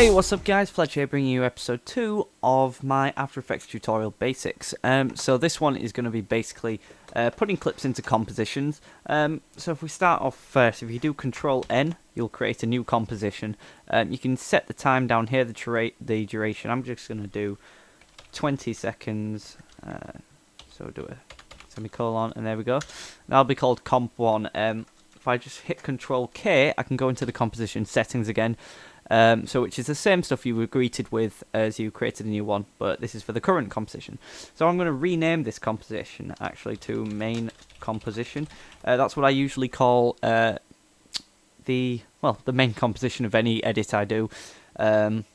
Hey, what's up guys, Fletcher here bringing you episode 2 of my After Effects tutorial basics. So this one is going to be basically putting clips into compositions. So if we start off first, if you do Control N, you'll create a new composition. You can set the time down here, the duration. I'm just going to do 20 seconds. So do a semicolon, and there we go. That'll be called Comp1. If I just hit Control K, I can go into the composition settings again. Which is the same stuff you were greeted with as you created a new one, but this is for the current composition. So I'm going to rename this composition actually to main composition. That's what I usually call the main composition of any edit I do. And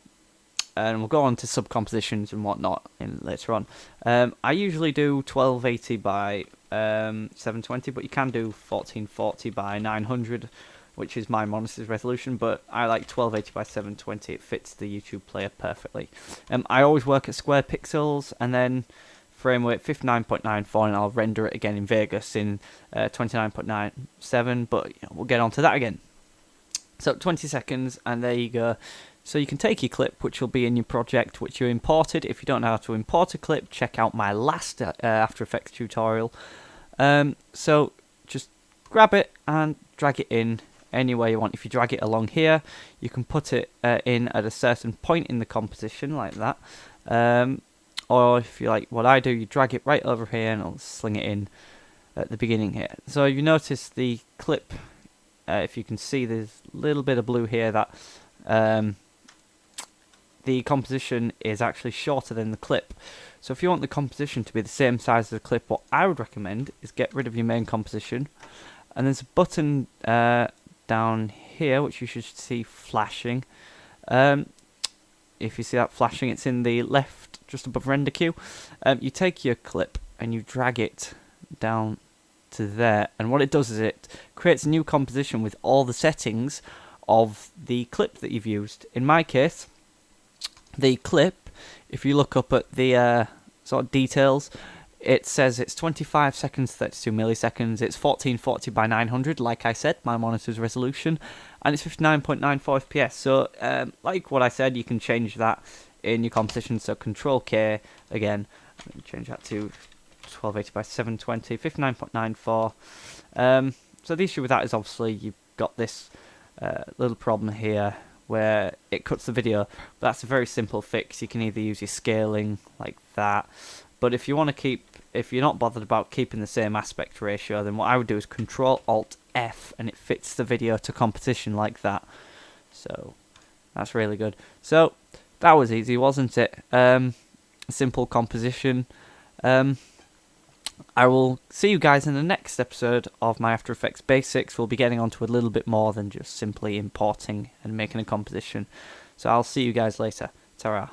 we'll go on to sub-compositions and whatnot later on. I usually do 1280 by 720, but you can do 1440 by 900, which is my monitor's resolution, but I like 1280 by 720. It fits the YouTube player perfectly. I always work at square pixels, and then frame rate 59.94, and I'll render it again in Vegas in 29.97, but we'll get onto that again. So 20 seconds, and there you go. So you can take your clip, which will be in your project, which you imported. If you don't know how to import a clip, check out my last After Effects tutorial. So just grab it and drag it in anywhere you want. If you drag it along here, you can put it in at a certain point in the composition like that, or if you like what I do, you drag it right over here and I'll sling it in at the beginning here. So you notice the clip, if you can see there's a little bit of blue here, that the composition is actually shorter than the clip. So if you want the composition to be the same size as the clip, what I would recommend is get rid of your main composition, and there's a button down here which you should see flashing. If you see that flashing, it's in the left just above render queue. You take your clip and you drag it down to there, and what it does is it creates a new composition with all the settings of the clip that you've used. In my case, the clip, if you look up at the sort of details, it says it's 25 seconds, 32 milliseconds, it's 1440 by 900, like I said, my monitor's resolution, and it's 59.94 FPS. So, like what I said, you can change that in your composition. So, Control K again, change that to 1280 by 720, 59.94. So, the issue with that is obviously you've got this little problem here where it cuts the video. But that's a very simple fix. You can either use your scaling like that. But if you want to if you're not bothered about keeping the same aspect ratio, then what I would do is Control-Alt-F, and it fits the video to composition like that. So that's really good. So that was easy, wasn't it? Simple composition. I will see you guys in the next episode of my After Effects Basics. We'll be getting onto a little bit more than just simply importing and making a composition. So I'll see you guys later. Ta-ra.